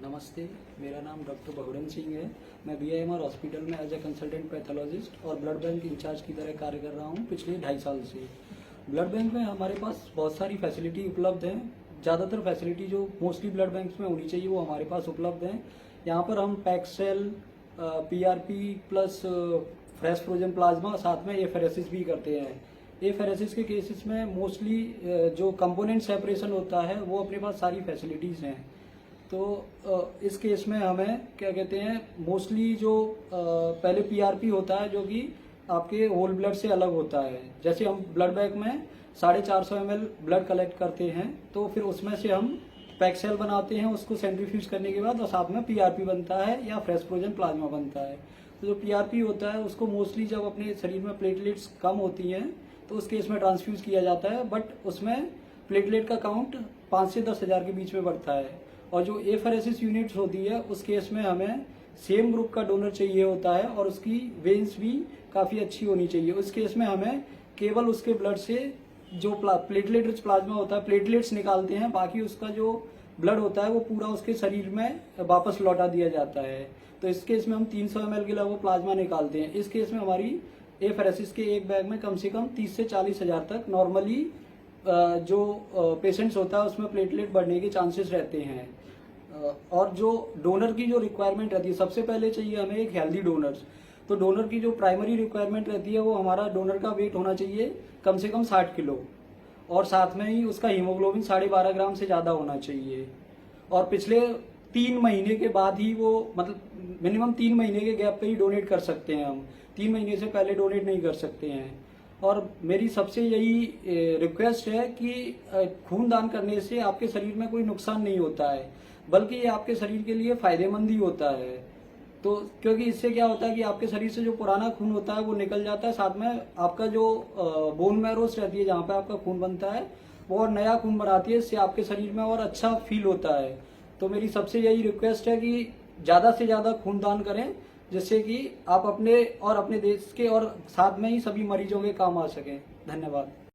नमस्ते, मेरा नाम डॉक्टर बहुरन सिंह है। मैं बीआईएमआर हॉस्पिटल में एज ए कंसल्टेंट पैथोलॉजिस्ट और ब्लड बैंक इंचार्ज की तरह कार्य कर रहा हूँ पिछले 2.5 साल से। ब्लड बैंक में हमारे पास बहुत सारी फैसिलिटी उपलब्ध हैं। ज़्यादातर फैसिलिटी जो मोस्टली ब्लड बैंक में होनी चाहिए वो हमारे पास उपलब्ध हैं। यहाँ पर हम pack cell, PRP plus fresh frozen plasma, साथ में एफेरेसिस भी करते हैं। एफेरेसिस के केसेस में मोस्टली जो कंपोनेंट सेपरेशन होता है वो अपने पास सारी फैसिलिटीज़ हैं। तो इस केस में हमें क्या कहते हैं, मोस्टली जो पहले पीआरपी होता है जो कि आपके होल ब्लड से अलग होता है। जैसे हम ब्लड बैंक में 450 ml ब्लड कलेक्ट करते हैं तो फिर उसमें से हम पैक्सेल बनाते हैं, उसको सेंट्रीफ्यूज करने के बाद और साथ में पीआरपी बनता है या फ्रेश फ्रोजन प्लाज्मा बनता है। तो जो पीआरपी होता है उसको मोस्टली जब अपने शरीर में प्लेटलेट्स कम होती हैं तो उस केस में ट्रांसफ्यूज किया जाता है, बट उसमें प्लेटलेट का काउंट 5 से 10 हज़ार के बीच में बढ़ता है। और जो एफेरेसिस यूनिट्स होती है उस केस में हमें सेम ग्रुप का डोनर चाहिए होता है और उसकी वेन्स भी काफ़ी अच्छी होनी चाहिए। उस केस में हमें केवल उसके ब्लड से जो प्लेटलेट रिच प्लाज्मा होता है प्लेटलेट्स निकालते हैं, बाकी उसका जो ब्लड होता है वो पूरा उसके शरीर में वापस लौटा दिया जाता है। तो इस केस में हम 300 ml के लगभग प्लाज्मा निकालते हैं। इस केस में हमारी एफेरेसिस के एक बैग में कम से कम 30 से 40 हज़ार तक नॉर्मली जो पेशेंट्स होता है उसमें प्लेटलेट बढ़ने के चांसेस रहते हैं। और जो डोनर की जो रिक्वायरमेंट रहती है, सबसे पहले चाहिए हमें एक हेल्दी डोनर्स। तो डोनर की जो प्राइमरी रिक्वायरमेंट रहती है वो हमारा डोनर का वेट होना चाहिए कम से कम 60 किलो और साथ में ही उसका हीमोग्लोबिन 12.5 ग्राम से ज़्यादा होना चाहिए। और पिछले 3 महीने के बाद ही वो, मतलब मिनिमम 3 महीने के गैप पे ही डोनेट कर सकते हैं हम। 3 महीने से पहले डोनेट नहीं कर सकते हैं। और मेरी सबसे यही रिक्वेस्ट है कि खून दान करने से आपके शरीर में कोई नुकसान नहीं होता है, बल्कि ये आपके शरीर के लिए फायदेमंद ही होता है। तो क्योंकि इससे क्या होता है कि आपके शरीर से जो पुराना खून होता है वो निकल जाता है, साथ में आपका जो बोन मैरोस रहती है जहाँ पे आपका खून बनता है वो और नया खून बनाती है। इससे आपके शरीर में और अच्छा फील होता है। तो मेरी सबसे यही रिक्वेस्ट है कि ज़्यादा से ज़्यादा खून दान करें, जिससे कि आप अपने और अपने देश के और साथ में ही सभी मरीजों के काम आ सकें। धन्यवाद।